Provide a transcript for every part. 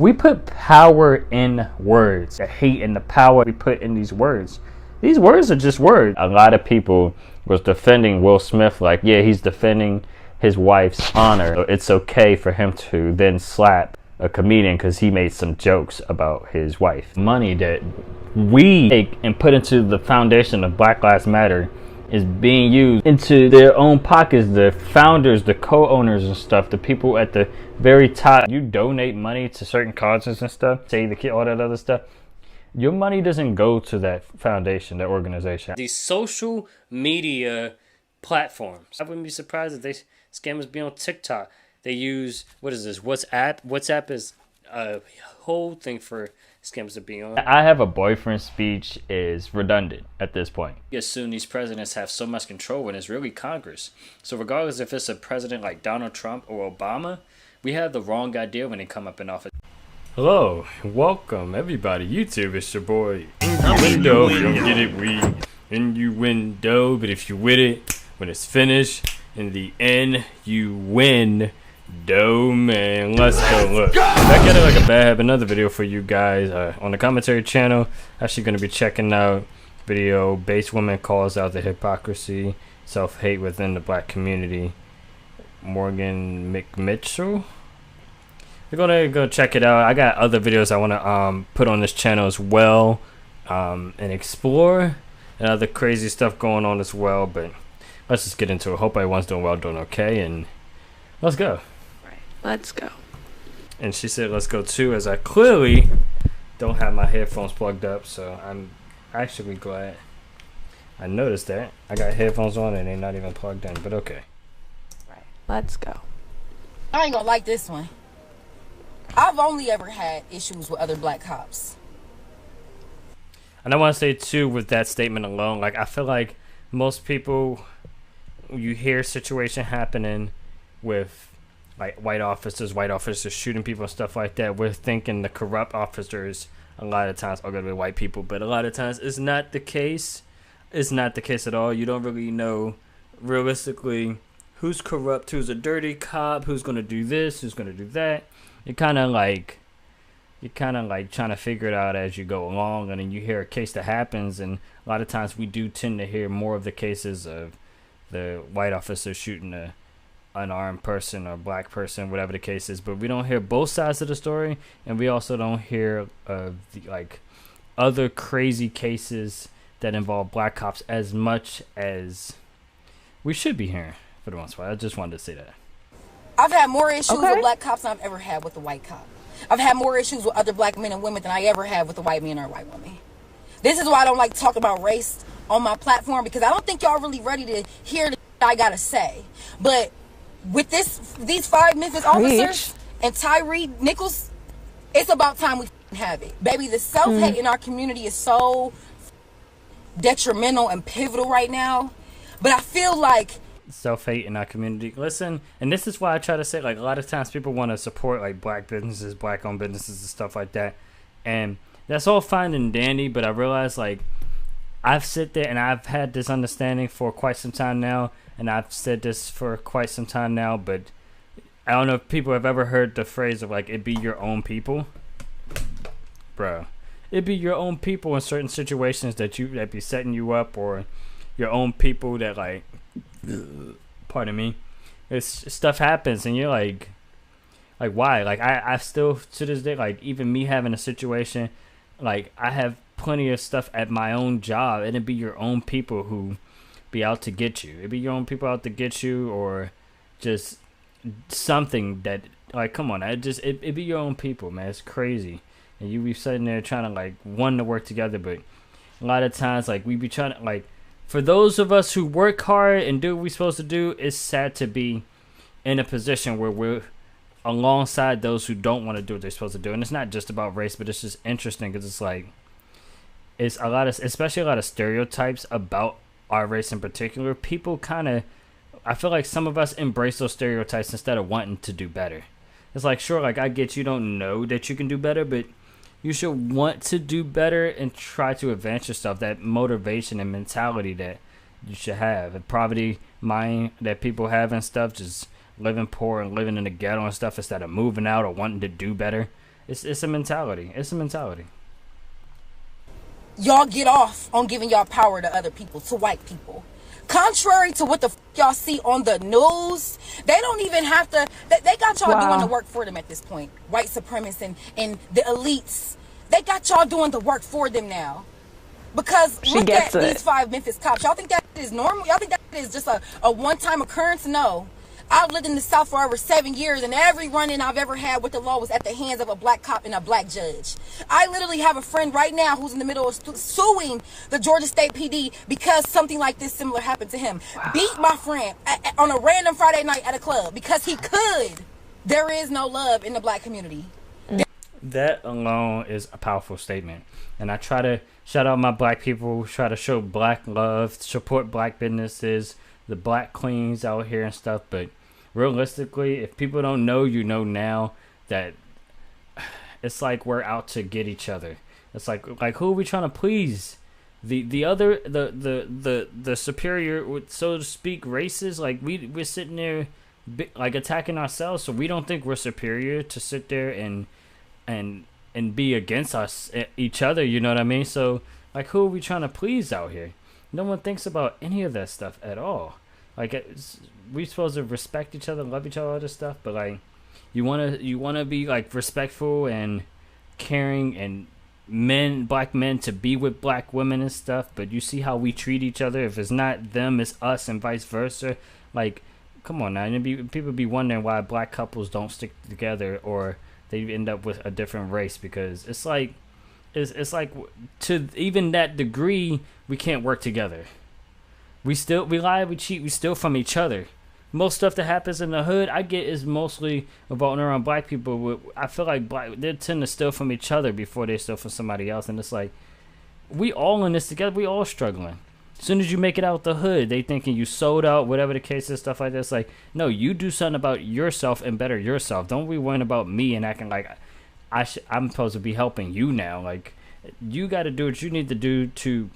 We put power in words. The hate and the power we put in these words. These words are just words. A lot of people was defending Will Smith like, yeah, he's defending his wife's honor. So it's okay for him to then slap a comedian because he made some jokes about his wife. Money that we take and put into the foundation of Black Lives Matter is being used into their own pockets. The founders, the co-owners and stuff, the people at the very top. You donate money to certain causes and stuff, say the kid, all that other stuff. Your money doesn't go to that foundation, that organization. These social media platforms. I wouldn't be surprised if they scammers be on TikTok. They use, what is this, WhatsApp? WhatsApp is a whole thing for scammers to be on. I have a boyfriend speech is redundant at this point. You assume these presidents have so much control when it's really Congress. So regardless if it's a president like Donald Trump or Obama, we have the wrong idea when they come up in office. Hello, welcome everybody. YouTube, it's your boy Innuendo. If you don't get it, we innuendo. But if you with it, when it's finished, in the end, you win. Man, let's go. Look, back at it like a bad habit. Another video for you guys on the commentary channel. Actually going to be checking out video. Base woman calls out the hypocrisy, self-hate within the black community. Morgan McMitchell. We're gonna go check it out. I got other videos I want to put on this channel as well, and explore, and other crazy stuff going on as well. But let's just get into it. Hope everyone's doing well, doing okay, and let's go. Let's go. And she said let's go too, as I clearly don't have my headphones plugged up, so I'm actually glad I noticed that. I got headphones on and they're not even plugged in, but okay. Right. Let's go. I ain't gonna like this one. I've only ever had issues with other black cops. And I want to say too, with that statement alone, like I feel like most people, you hear a situation happening with like white officers shooting people and stuff like that, we're thinking the corrupt officers a lot of times are going to be white people, but a lot of times it's not the case. It's not the case at all. You don't really know realistically who's corrupt, who's a dirty cop, who's going to do this, who's going to do that. You're kind of like trying to figure it out as you go along, and then you hear a case that happens, and a lot of times we do tend to hear more of the cases of the white officer shooting a unarmed person or black person, whatever the case is, but we don't hear both sides of the story, and we also don't hear the like other crazy cases that involve black cops as much as we should be hearing for the most part. I just wanted to say that. I've had more issues with black cops than I've ever had with the white cop. I've had more issues with other black men and women than I ever had with a white man or a white woman. This is why I don't like to talk about race on my platform, because I don't think y'all really ready to hear what I gotta say. But with these 5 Memphis officers and Tyree Nichols, it's about time we have it. Baby, the self-hate in our community is so detrimental and pivotal right now. But I feel like self-hate in our community. Listen, and this is why I try to say, like, a lot of times people want to support like black businesses, black-owned businesses and stuff like that, and that's all fine and dandy, but I realize, like, I've sit there and I've had this understanding for quite some time now, and I've said this for quite some time now, but I don't know if people have ever heard the phrase of like, it be your own people. Bro, it be your own people in certain situations that be setting you up, or your own people that, like, pardon me, it's stuff happens and you're like why? Like I still to this day, like, even me having a situation, like, I have plenty of stuff at my own job, and it'd be your own people who be out to get you. It'd be your own people out to get you, or just something that, like, come on, it'd be your own people, man. It's crazy. And you be sitting there trying to, like, want to work together, but a lot of times, like, we be trying to, like, for those of us who work hard and do what we're supposed to do, it's sad to be in a position where we're alongside those who don't want to do what they're supposed to do. And it's not just about race, but it's just interesting because it's like, it's a lot of, especially a lot of stereotypes about our race in particular. People kind of, I feel like some of us embrace those stereotypes instead of wanting to do better. It's like, sure, like, I get you don't know that you can do better, but you should want to do better and try to advance yourself. That motivation and mentality that you should have. The poverty mind that people have and stuff, just living poor and living in the ghetto and stuff instead of moving out or wanting to do better. it's a mentality. It's a mentality. Y'all get off on giving y'all power to other people, to white people. Contrary to what the y'all see on the news, they don't even have to. They got y'all doing the work for them at this point. White supremacists and the elites, they got y'all doing the work for them now. Because look at these 5 Memphis cops. Y'all think that is normal? Y'all think that is just a one-time occurrence? No. I've lived in the South for over 7 years, and every run-in I've ever had with the law was at the hands of a black cop and a black judge. I literally have a friend right now who's in the middle of suing the Georgia State PD because something like this similar happened to him. Beat my friend on a random Friday night at a club because he could. There is no love in the black community. That alone is a powerful statement. And I try to shout out my black people, try to show black love, support black businesses, the black queens out here and stuff, but realistically, if people don't know, you know now that it's like we're out to get each other. It's like who are we trying to please? The other the superior, so to speak, races. Like we're sitting there like attacking ourselves, so we don't think we're superior to sit there and be against us each other. You know what I mean? So like who are we trying to please out here? No one thinks about any of that stuff at all. Like we supposed to respect each other, love each other, all this stuff, but like you wanna be like respectful and caring and black men to be with black women and stuff, but you see how we treat each other. If it's not them, it's us, and vice versa. Like, come on now, people be wondering why black couples don't stick together or they end up with a different race, because it's like to even that degree we can't work together. We lie, we cheat, we steal from each other. Most stuff that happens in the hood, I get, is mostly revolving around black people. I feel like they tend to steal from each other before they steal from somebody else. And it's like, we all in this together. We all struggling. As soon as you make it out the hood, they thinking you sold out, whatever the case is, stuff like that. It's like, no, you do something about yourself and better yourself. Don't be worrying about me and acting like I'm supposed to be helping you now. Like, you got to do what you need to do to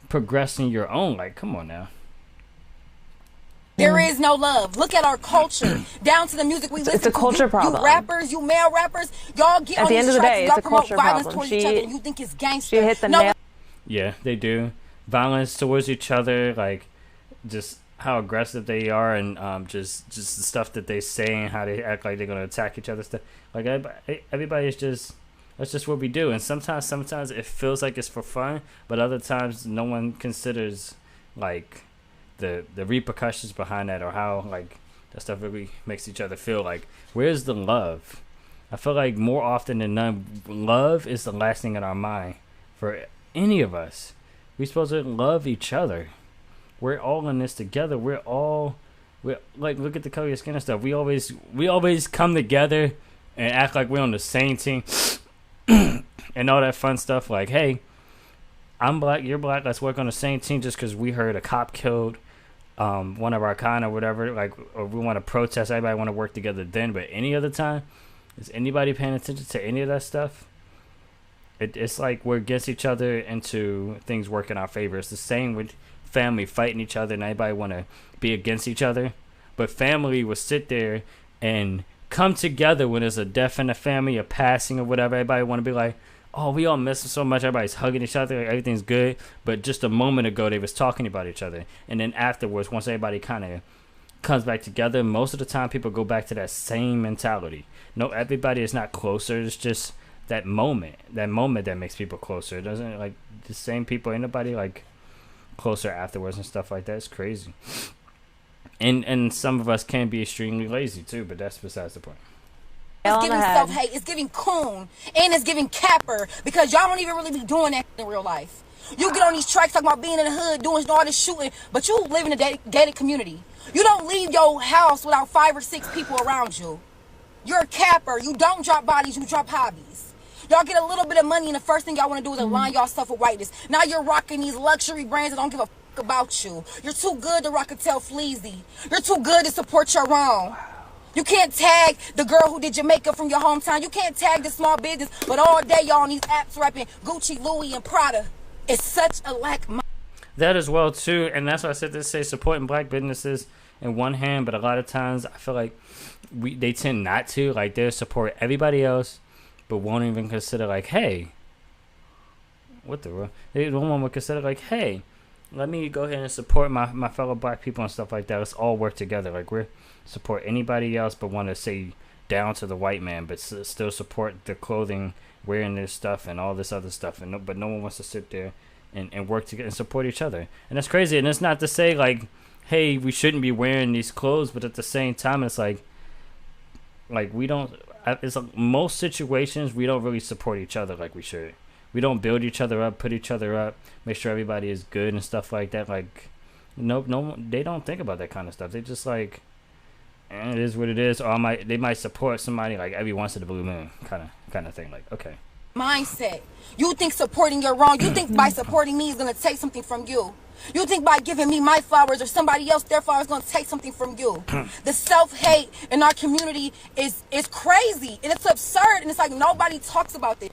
progress in your own. Like, come on now. There is no love. Look at our culture, down to the music we listen to. It's a culture problem. You rappers, you male rappers, y'all get on these tracks, y'all promote violence towards each other, and you think it's gangster. She hit the nail. Yeah, they do. Violence towards each other, like just how aggressive they are, and just the stuff that they say and how they act like they're gonna attack each other. Stuff like everybody is just. That's just what we do. And sometimes it feels like it's for fun, but other times no one considers like the repercussions behind that, or how like that stuff really makes each other feel. Like, where's the love? I feel like more often than none, love is the last thing in our mind for any of us. We're supposed to love each other. We're all in this together. We're like, look at the color of your skin and stuff. We always come together and act like we're on the same team. And all that fun stuff, like, hey, I'm black, you're black, let's work on the same team just because we heard a cop killed one of our kind or whatever, like, or we want to protest, everybody want to work together then. But any other time, is anybody paying attention to any of that stuff? It's like we're against each other into things work in our favor. It's the same with family fighting each other and everybody want to be against each other. But family will sit there and come together when there's a death in the family, a passing or whatever. Everybody want to be like, oh, we all miss them so much. Everybody's hugging each other. Everything's good. But just a moment ago, they was talking about each other. And then afterwards, once everybody kind of comes back together, most of the time people go back to that same mentality. No, everybody is not closer. It's just that moment that makes people closer. It doesn't, like, the same people, ain't nobody like closer afterwards and stuff like that. It's crazy. And some of us can be extremely lazy too, but that's besides the point. It's giving self-hate, it's giving coon, and it's giving capper, because y'all don't even really be doing that in real life. You get on these tracks talking about being in the hood, doing all this shooting, but you live in a gated community. You don't leave your house without 5 or 6 people around you. You're a capper. You don't drop bodies, you drop hobbies. Y'all get a little bit of money, and the first thing y'all want to do is align y'all stuff with whiteness. Now you're rocking these luxury brands that don't give a fuck about you. You're too good to rock a tail fleazy. You're too good to support your own. You can't tag the girl who did your makeup from your hometown. You can't tag the small business, but all day y'all on these apps rapping Gucci, Louis, and Prada. It's such a lack. That as well too, and that's why I said to say supporting black businesses in one hand, but a lot of times I feel like they tend not to. Like, they'll support everybody else, but won't even consider like, hey, what the world? They one would consider like, hey, let me go ahead and support my fellow black people and stuff like that. Let's all work together. Like, we're support anybody else, but want to say down to the white man, but still support the clothing, wearing their stuff and all this other stuff. But no one wants to sit there and work together and support each other. And that's crazy. And it's not to say like, hey, we shouldn't be wearing these clothes, but at the same time, it's like we don't. It's like most situations we don't really support each other like we should. We don't build each other up, put each other up, make sure everybody is good and stuff like that. Like, no, they don't think about that kind of stuff. They just like, it is what it is. Or they might support somebody like every once in a blue moon, kind of thing. Like, okay. Mindset. You think supporting your wrong. You think by supporting me is gonna take something from you. You think by giving me my flowers or somebody else their flowers is going to take something from you. The self-hate in our community is crazy. And it's absurd. And it's like nobody talks about it.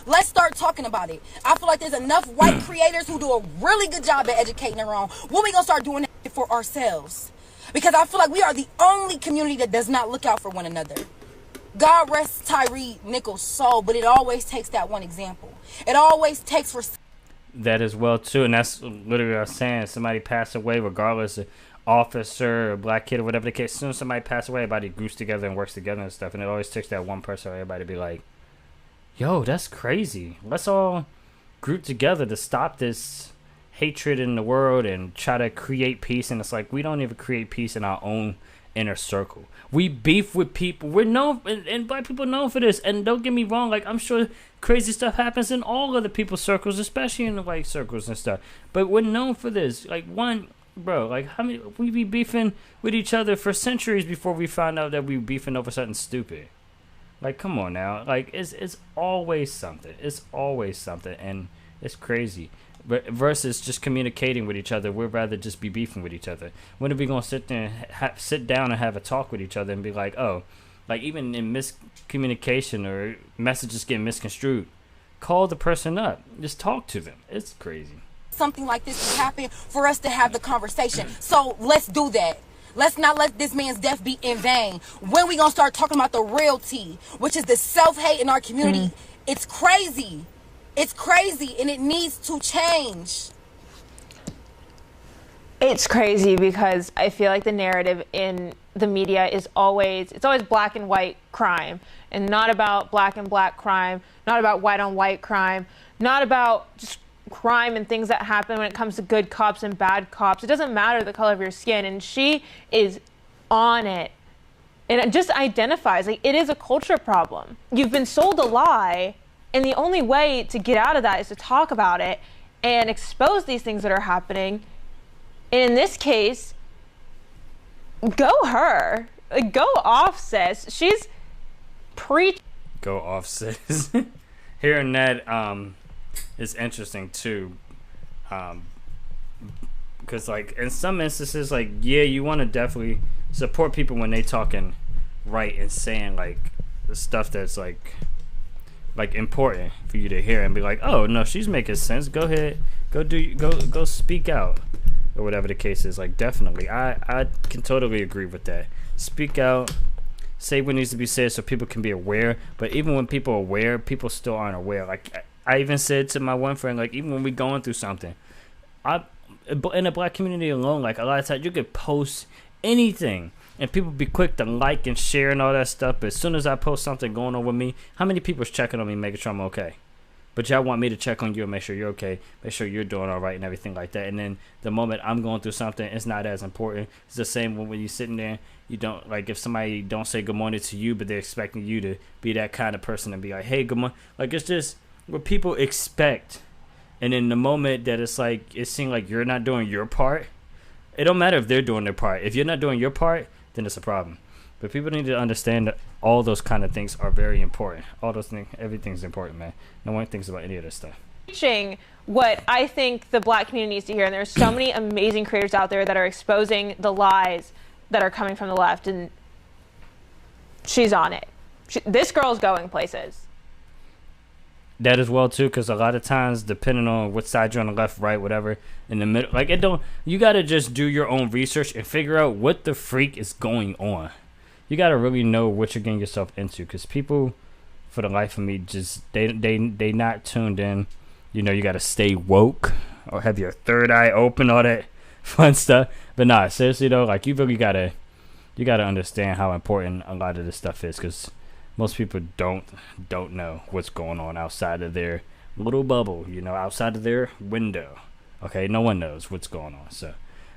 Let's start talking about it. I feel like there's enough white creators who do a really good job at educating their own. When we going to start doing that for ourselves? Because I feel like we are the only community that does not look out for one another. God rest Tyree Nichols' soul, but it always takes that one example. It always takes for... That as well too, and that's literally what I was saying. Somebody passed away, regardless of officer or black kid or whatever the case. As soon as somebody passes away, everybody groups together and works together and stuff. And it always takes that one person or everybody to be like, "Yo, that's crazy. Let's all group together to stop this hatred in the world and try to create peace." And it's like we don't even create peace in our own inner circle. We beef with people. We're known, and black people are known for this. And don't get me wrong, like I'm sure crazy stuff happens in all other people's circles, especially in the white circles and stuff. But we're known for this. Like like how many we be beefing with each other for centuries before we find out that we beefing over something stupid. Like, come on now. Like it's always something. It's always something, and it's crazy. Versus just communicating with each other, we'd rather just be beefing with each other. When are we gonna sit there and sit down and have a talk with each other and be like, oh, like even in miscommunication or messages getting misconstrued, call the person up, just talk to them. It's crazy. Something like this can happen for us to have the conversation. So let's do that. Let's not let this man's death be in vain. When we gonna start talking about the real tea, which is the self-hate in our community? It's crazy. It's crazy, and it needs to change. It's crazy because I feel like the narrative in the media is always black and white crime, and not about black and black crime, not about white on white crime, not about just crime and things that happen when it comes to good cops and bad cops. It doesn't matter the color of your skin, and she is on it. And it just identifies, like, it is a culture problem. You've been sold a lie, and the only way to get out of that is to talk about it and expose these things that are happening. And in this case, go her. Like, go off, sis. She's Go off, sis. Hearing that is interesting too. Because like in some instances, like, yeah, you want to definitely support people when they talking right and saying like the stuff that's like important for you to hear and be like, oh no, she's making sense. Go ahead, go speak out, or whatever the case is. Like, definitely, I can totally agree with that. Speak out, say what needs to be said so people can be aware. But even when people are aware, people still aren't aware. Like I even said to my one friend, like, even when we going through something, in the black community alone, like a lot of times you could post anything and people be quick to like and share and all that stuff. But as soon as I post something going on with me, how many people's checking on me, making sure I'm okay? But y'all want me to check on you and make sure you're okay, make sure you're doing all right and everything like that. And then the moment I'm going through something, it's not as important. It's the same when you're sitting there, you don't, like, if somebody don't say good morning to you, but they're expecting you to be that kind of person and be like, hey, good morning. Like, it's just what people expect. And in the moment that it's like, it seems like you're not doing your part, it don't matter if they're doing their part. If you're not doing your part, then it's a problem. But people need to understand that all those kind of things are very important. All those things, everything's important, man. No one thinks about any of this stuff. Teaching what I think the black community needs to hear, and there's so many amazing creators out there that are exposing the lies that are coming from the left, and she's on it. This girl's going places. That as well too, because a lot of times, depending on what side you're on, the left, right, whatever, in the middle, like, it don't, you gotta just do your own research and figure out what the freak is going on. You gotta really know what you're getting yourself into, because people for the life of me, just they not tuned in. You know, you gotta stay woke or have your third eye open, all that fun stuff. But nah, seriously though, like you really gotta understand how important a lot of this stuff is, because most people don't know what's going on outside of their little bubble, you know, outside of their window. Okay, no one knows what's going on. So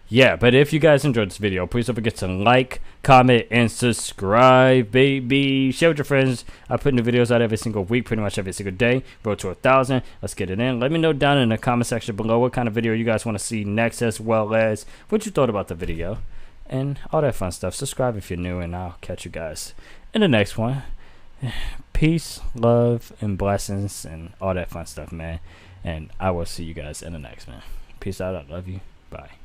yeah, but if you guys enjoyed this video, please don't forget to like, comment, and subscribe, baby. Share with your friends. I put new videos out every single week, pretty much every single day. Road to 1,000. Let's get it in. Let me know down in the comment section below what kind of video you guys want to see next, as well as what you thought about the video and all that fun stuff. Subscribe if you're new, and I'll catch you guys in the next one. Peace, love, and blessings, and all that fun stuff, man. And I will see you guys in the next one. Peace out. I love you. Bye.